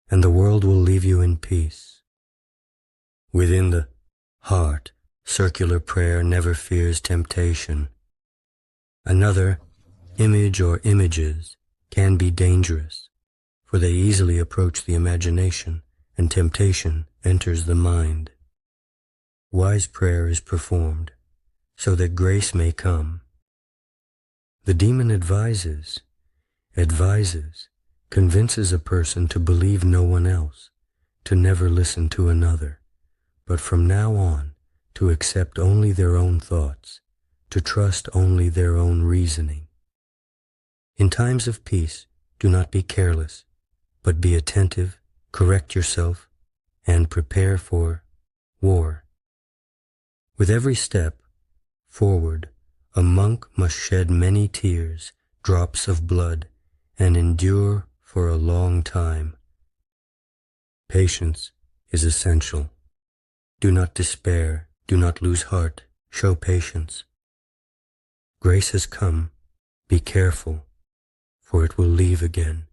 and the world will leave you in peace. Within the heart, circular prayer never fears temptation. Another image or images can be dangerous, for they easily approach the imagination, and temptation enters the mind. Wise prayer is performed so that grace may come. The demon advises, convinces a person to believe no one else, to never listen to another, but from now on to accept only their own thoughts, to trust only their own reasoning. In times of peace, do not be careless, but be attentive, correct yourself, and prepare for war. With every step forward, a monk must shed many tears, drops of blood, and endure for a long time. Patience is essential. Do not despair, do not lose heart, show patience. Grace has come, be careful, for it will leave again.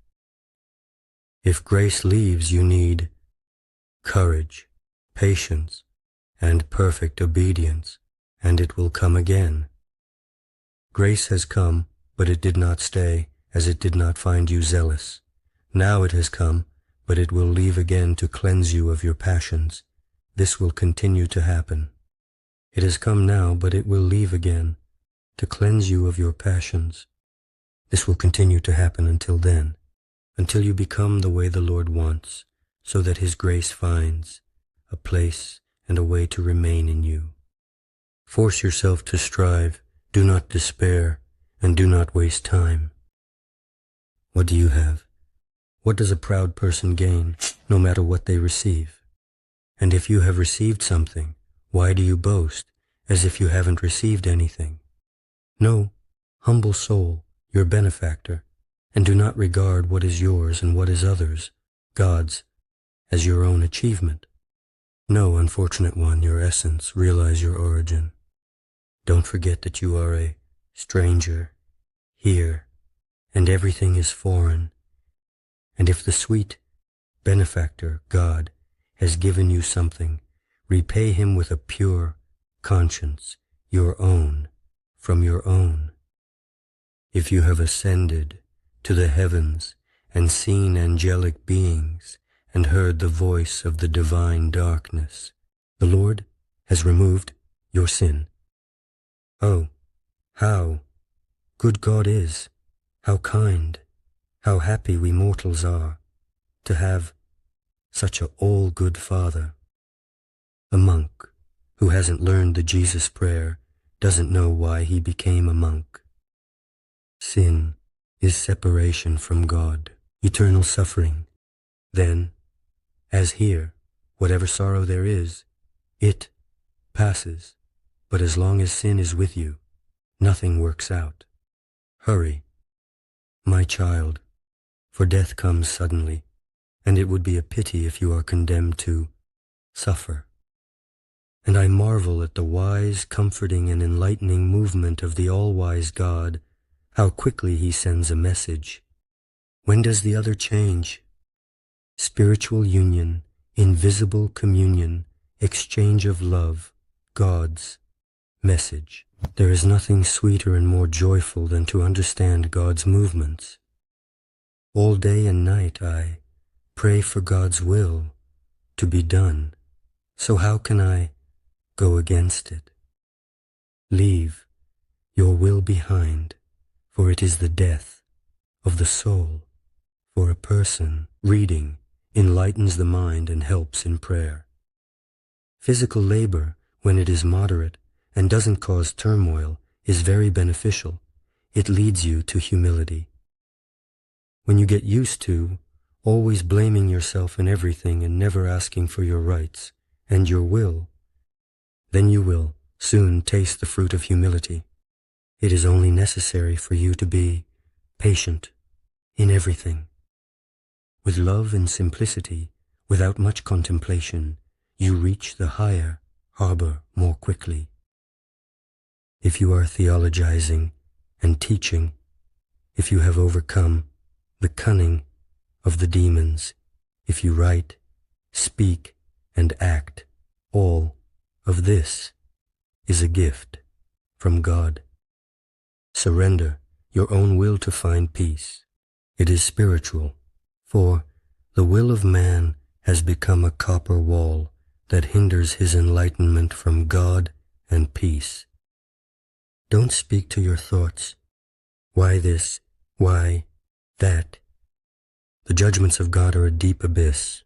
If grace leaves, you need courage, patience, and perfect obedience, and it will come again. Grace has come, but it did not stay, as it did not find you zealous. Now it has come, but it will leave again to cleanse you of your passions. This will continue to happen. It has come now, but it will leave again, to cleanse you of your passions. This will continue to happen until then, until you become the way the Lord wants, so that His grace finds a place and a way to remain in you. Force yourself to strive, do not despair, and do not waste time. What do you have? What does a proud person gain, no matter what they receive? And if you have received something, why do you boast, as if you haven't received anything? Know, humble soul, your benefactor, and do not regard what is yours and what is others, God's, as your own achievement. Know, unfortunate one, your essence, realize your origin. Don't forget that you are a stranger here, and everything is foreign. And if the sweet benefactor, God, has given you something, repay Him with a pure conscience, your own, from your own. If you have ascended to the heavens and seen angelic beings and heard the voice of the divine darkness, the Lord has removed your sin. Oh, how good God is, how kind, how happy we mortals are to have such an all-good Father. A monk who hasn't learned the Jesus prayer doesn't know why he became a monk. Sin is separation from God, eternal suffering. Then, as here, whatever sorrow there is, it passes. But as long as sin is with you, nothing works out. Hurry, my child, for death comes suddenly, and it would be a pity if you are condemned to suffer. And I marvel at the wise, comforting, and enlightening movement of the all-wise God, how quickly He sends a message. When does the other change? Spiritual union, invisible communion, exchange of love, God's message. There is nothing sweeter and more joyful than to understand God's movements. All day and night I pray for God's will to be done. So how can I go against it? Leave your will behind, for it is the death of the soul. For a person, reading enlightens the mind and helps in prayer. Physical labor, when it is moderate and doesn't cause turmoil, is very beneficial. It leads you to humility. When you get used to always blaming yourself in everything and never asking for your rights and your will, then you will soon taste the fruit of humility. It is only necessary for you to be patient in everything. With love and simplicity, without much contemplation, you reach the higher harbor more quickly. If you are theologizing and teaching, if you have overcome the cunning of the demons, if you write, speak, and act, all of this is a gift from God. Surrender your own will to find peace. It is spiritual, for the will of man has become a copper wall that hinders his enlightenment from God and peace. Don't speak to your thoughts. Why this? Why that? The judgments of God are a deep abyss.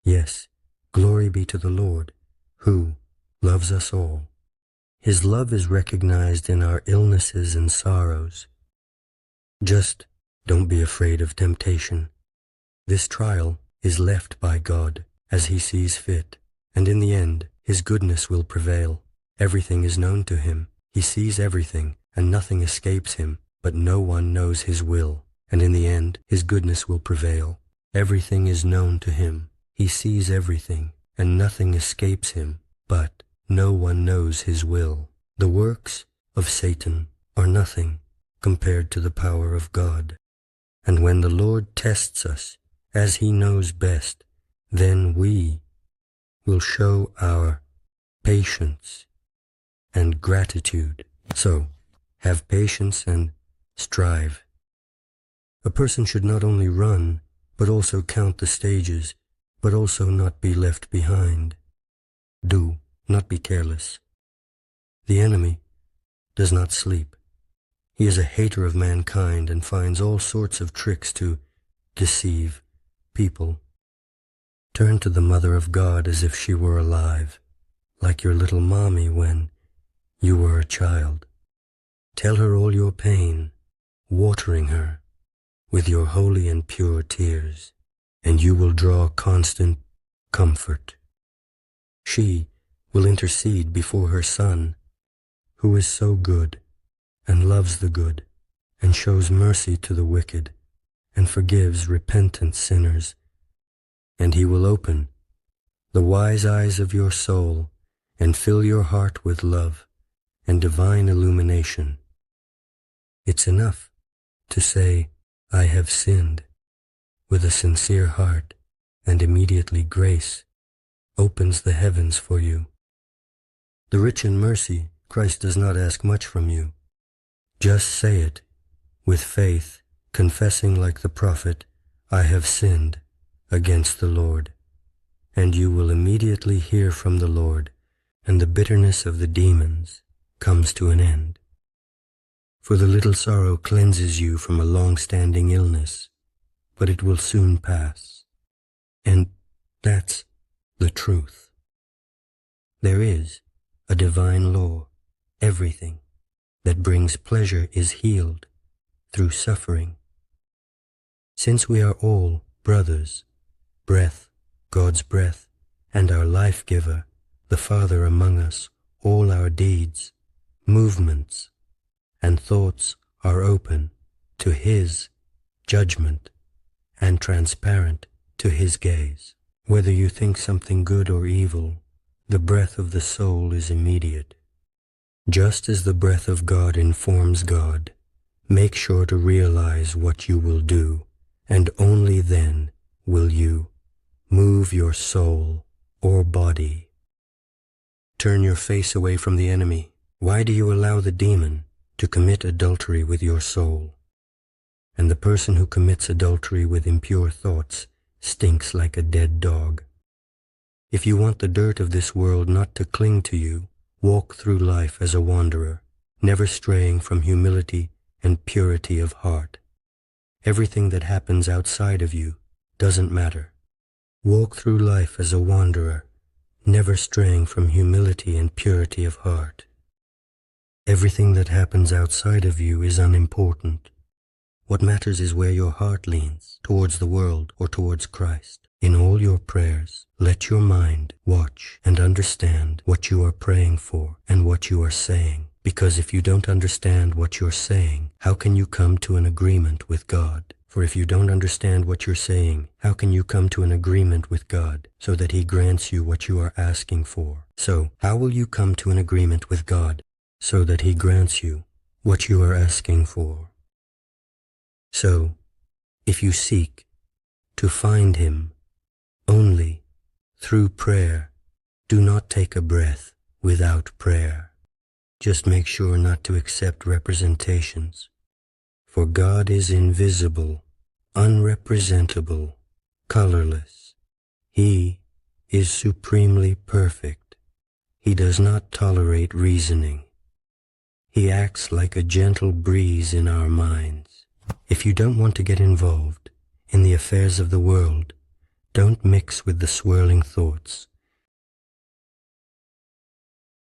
Yes, glory be to the Lord, who loves us all. His love is recognized in our illnesses and sorrows. Just don't be afraid of temptation. This trial is left by God as He sees fit, and in the end, His goodness will prevail. Everything is known to Him. He sees everything, and nothing escapes Him, but no one knows His will, and in the end, His goodness will prevail. Everything is known to Him. He sees everything, and nothing escapes Him, but no one knows His will. The works of Satan are nothing compared to the power of God. And when the Lord tests us, as He knows best, then we will show our patience and gratitude. So, have patience and strive. A person should not only run, but also count the stages, but also not be left behind. Do not be careless. The enemy does not sleep. He is a hater of mankind and finds all sorts of tricks to deceive people. Turn to the Mother of God as if she were alive, like your little mommy when you were a child. Tell her all your pain, watering her with your holy and pure tears, and you will draw constant comfort. She will intercede before her Son, who is so good and loves the good and shows mercy to the wicked and forgives repentant sinners. And He will open the wise eyes of your soul and fill your heart with love and divine illumination. It's enough to say, I have sinned, with a sincere heart, and immediately grace opens the heavens for you. The rich in mercy, Christ does not ask much from you. Just say it with faith, confessing like the prophet, I have sinned against the Lord. And you will immediately hear from the Lord, and the bitterness of the demons comes to an end. For the little sorrow cleanses you from a long-standing illness, but it will soon pass. And that's the truth. There is a divine law. Everything that brings pleasure is healed through suffering. Since we are all brothers, breath, God's breath, and our life-giver, the Father among us, all our deeds, movements, and thoughts are open to His judgment and transparent to His gaze. Whether you think something good or evil, the breath of the soul is immediate. Just as the breath of God informs God, make sure to realize what you will do, and only then will you move your soul or body. Turn your face away from the enemy. Why do you allow the demon to commit adultery with your soul? And the person who commits adultery with impure thoughts stinks like a dead dog. If you want the dirt of this world not to cling to you, walk through life as a wanderer, never straying from humility and purity of heart. Everything that happens outside of you doesn't matter. Walk through life as a wanderer, never straying from humility and purity of heart. Everything that happens outside of you is unimportant. What matters is where your heart leans, towards the world or towards Christ. In all your prayers, let your mind watch and understand what you are praying for and what you are saying. Because if you don't understand what you're saying, how can you come to an agreement with God? For if you don't understand what you're saying, how can you come to an agreement with God so that He grants you what you are asking for? So, how will you come to an agreement with God so that He grants you what you are asking for? So, if you seek to find Him through prayer. Do not take a breath without prayer. Just make sure not to accept representations. For God is invisible, unrepresentable, colorless. He is supremely perfect. He does not tolerate reasoning. He acts like a gentle breeze in our minds. If you don't want to get involved in the affairs of the world, don't mix with the swirling thoughts